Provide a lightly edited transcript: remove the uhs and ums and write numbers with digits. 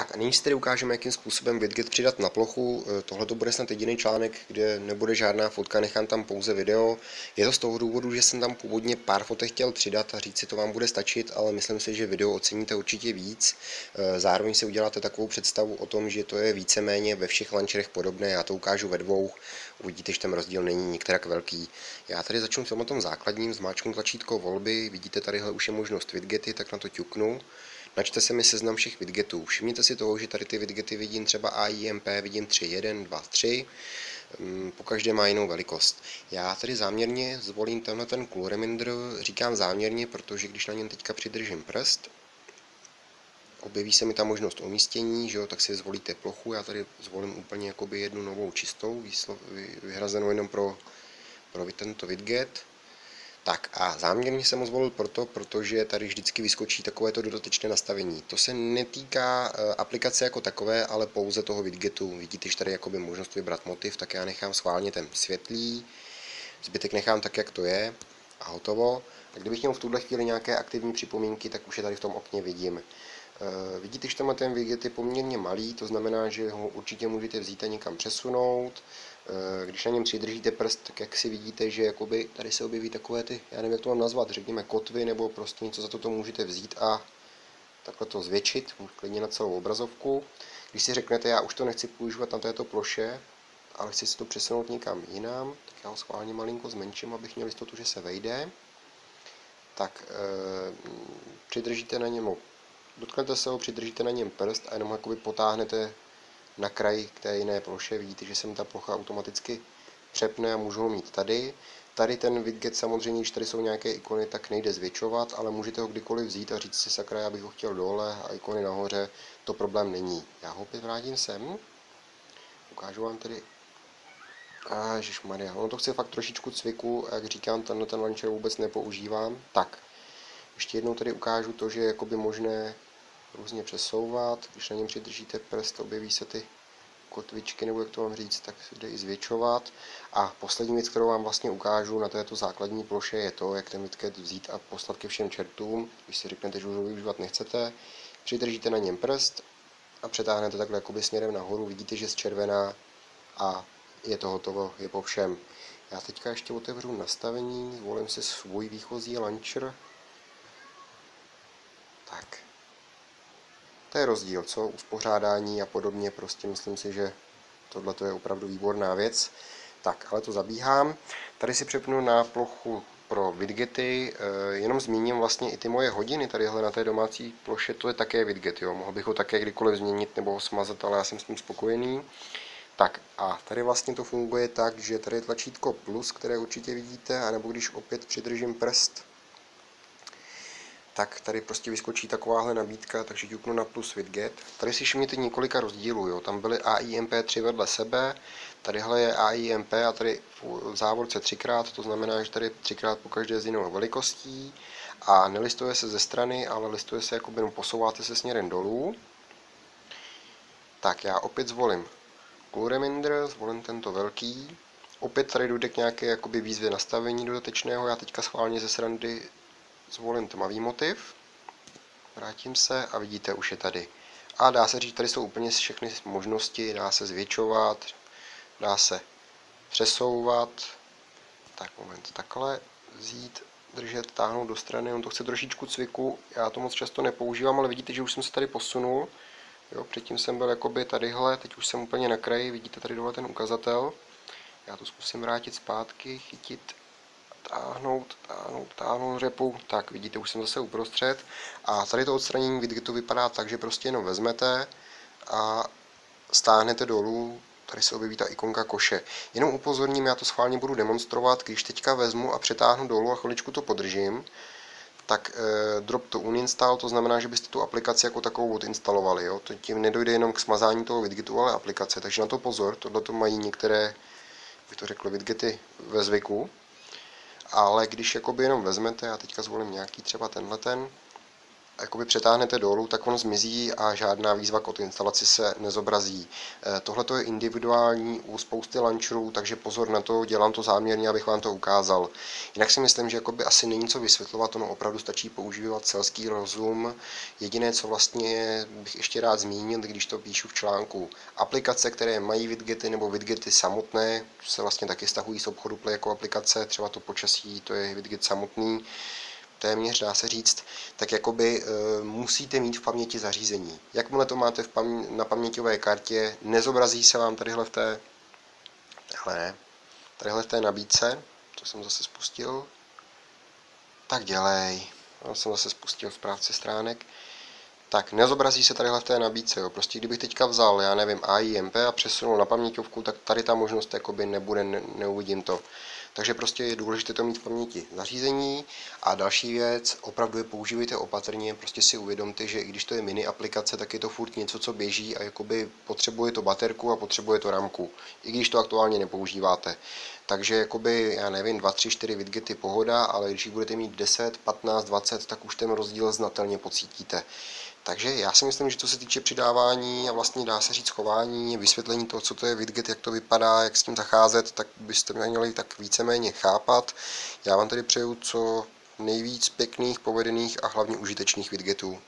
Tak a nyní si tedy ukážeme, jakým způsobem widget přidat na plochu. Tohle to bude snad jediný článek, kde nebude žádná fotka, nechám tam pouze video. Je to z toho důvodu, že jsem tam původně pár fotek chtěl přidat a říct si, to vám bude stačit, ale myslím si, že video oceníte určitě víc. Zároveň si uděláte takovou představu o tom, že to je víceméně ve všech launcherech podobné. Já to ukážu ve dvou, uvidíte, že ten rozdíl není některak velký. Já tady začnu v tom základním, zmáčknu tlačítko volby, vidíte, tadyhle už je možnost widgety, tak na to ťuknu. Načte se mi seznam všech widgetů. Všimněte si toho, že tady ty widgety vidím třeba AIMP, vidím 3, 1, 2, 3. Pokaždé má jinou velikost. Já tady záměrně zvolím tenhle ten Cool Reminder, říkám záměrně, protože když na něm teďka přidržím prst, objeví se mi ta možnost umístění, že jo, tak si zvolíte plochu. Já tady zvolím úplně jakoby jednu novou čistou, vyhrazenou jenom pro tento widget. Tak a záměrně jsem ho zvolil protože tady vždycky vyskočí takovéto dodatečné nastavení. To se netýká aplikace jako takové, ale pouze toho widgetu. Vidíte, že tady jakoby možnost vybrat motiv, tak já nechám schválně ten světlý, zbytek nechám tak, jak to je a hotovo. A kdybych měl v tuhle chvíli nějaké aktivní připomínky, tak už je tady v tom okně vidím. Vidíte, že ten widget je poměrně malý, to znamená, že ho určitě můžete vzít a někam přesunout. Když na něm přidržíte prst, tak jak si vidíte, že jakoby tady se objeví takové ty, já nevím, jak to mám nazvat, řekněme kotvy, nebo prostě něco za to můžete vzít a takhle to zvětšit, klidně na celou obrazovku. Když si řeknete, já už to nechci používat na této ploše, ale chci si to přesunout někam jinam, tak já ho schválně malinko zmenším, abych měl jistotu, že se vejde. Tak přidržíte na něm, dotknete se ho, přidržíte na něm prst a jenom jakoby potáhnete na kraj k té jiné ploše. Vidíte, že se mi ta plocha automaticky přepne a můžu ho mít tady. Tady ten widget samozřejmě, když tady jsou nějaké ikony, tak nejde zvětšovat, ale můžete ho kdykoliv vzít a říct si, sakra, já bych ho chtěl dole a ikony nahoře, to problém není. Já ho opět vrátím sem, ukážu vám tedy, ježišmarja, ono to chce fakt trošičku cviku, jak říkám, ten launcher vůbec nepoužívám. Tak, ještě jednou tady ukážu to, že je jakoby možné různě přesouvat, když na něm přidržíte prst, objeví se ty kotvičky, nebo jak to mám říct, tak se jde i zvětšovat. A poslední věc, kterou vám vlastně ukážu na této základní ploše, je to, jak ten widget vzít a poslat ke všem čertům. Když si řeknete, že už ho využívat nechcete, přidržíte na něm prst a přetáhnete takhle jakoby směrem nahoru, vidíte, že zčervená a je to hotovo, je po všem. Já teďka ještě otevřu nastavení, zvolím si svůj výchozí launcher. Tak. To je rozdíl, co? Uspořádání a podobně, prostě myslím si, že tohle je opravdu výborná věc. Tak, ale to zabíhám. Tady si přepnu na plochu pro widgety, jenom zmíním vlastně i ty moje hodiny, tadyhle na té domácí ploše, to je také widget, jo. Mohl bych ho také kdykoliv změnit nebo ho smazat, ale já jsem s tím spokojený. Tak a tady vlastně to funguje tak, že tady je tlačítko plus, které určitě vidíte, anebo když opět přidržím prst, tak tady prostě vyskočí takováhle nabídka, takže ťuknu na plus widget. Tady si všimněte několika rozdílů, jo. Tam byly AIMP 3 vedle sebe, tadyhle je AIMP a tady v závorce 3x, to znamená, že tady 3x po každé z jinou velikostí a nelistuje se ze strany, ale listuje se jakoby, no, posouváte se směrem dolů. Tak já opět zvolím Cool Reminder, zvolím tento velký. Opět tady dojde k nějaké jakoby výzvě nastavení dodatečného, já teďka schválně ze srandy zvolím tmavý motiv, vrátím se a vidíte, už je tady. A dá se říct, tady jsou úplně všechny možnosti, dá se zvětšovat, dá se přesouvat, tak moment, takhle vzít, držet, táhnout do strany, on to chce trošičku cviku, já to moc často nepoužívám, ale vidíte, že už jsem se tady posunul, jo, předtím jsem byl jakoby tadyhle, teď už jsem úplně na kraji, vidíte tady dole ten ukazatel, já to zkusím vrátit zpátky, chytit, táhnout řepu, tak vidíte, už jsem zase uprostřed a tady to odstranění widgetu vypadá tak, že prostě jenom vezmete a stáhnete dolů, tady se objeví ta ikonka koše. Jenom upozorním, já to schválně budu demonstrovat, když teďka vezmu a přetáhnu dolů a chviličku to podržím, tak drop to uninstall, to znamená, že byste tu aplikaci jako takovou odinstalovali, jo? To tím nedojde jenom k smazání toho widgetu, ale aplikace, takže na to pozor, tohle to mají některé, bych to řekl, widgety ve zvyku. Ale když jakoby jenom vezmete, já teďka zvolím nějaký třeba tenhleten, jakoby přetáhnete dolů, tak on zmizí a žádná výzva k odinstalaci se nezobrazí. Tohle to je individuální u spousty launcherů, takže pozor na to, dělám to záměrně, abych vám to ukázal. Jinak si myslím, že jakoby asi není co vysvětlovat, ono opravdu stačí používat selský rozum. Jediné, co vlastně bych ještě rád zmínil, když to píšu v článku, aplikace, které mají widgety nebo widgety samotné, se vlastně taky stahují z obchodu Play jako aplikace, třeba to počasí, to je widget samotný, téměř dá se říct, tak jakoby musíte mít v paměti zařízení. Jakmile to máte na paměťové kartě, nezobrazí se vám tadyhle v té nabídce, to jsem zase spustil, tak dělej, to jsem zase spustil správce stránek, tak nezobrazí se tadyhle v té nabídce, jo. Prostě kdybych teďka vzal, já nevím, AIMP a přesunul na paměťovku, tak tady ta možnost jakoby nebude, neuvidím to. Takže prostě je důležité to mít v paměti zařízení. A další věc, opravdu je používejte opatrně, prostě si uvědomte, že i když to je mini aplikace, tak je to furt něco, co běží a jakoby potřebuje to baterku a potřebuje to ramku, i když to aktuálně nepoužíváte. Takže jakoby, já nevím, 2, 3, 4 widgety pohoda, ale když budete mít 10, 15, 20, tak už ten rozdíl znatelně pocítíte. Takže já si myslím, že co se týče přidávání a vlastně dá se říct chování, vysvětlení toho, co to je widget, jak to vypadá, jak s tím zacházet, tak byste měli tak víceméně chápat. Já vám tedy přeju co nejvíc pěkných, povedených a hlavně užitečných widgetů.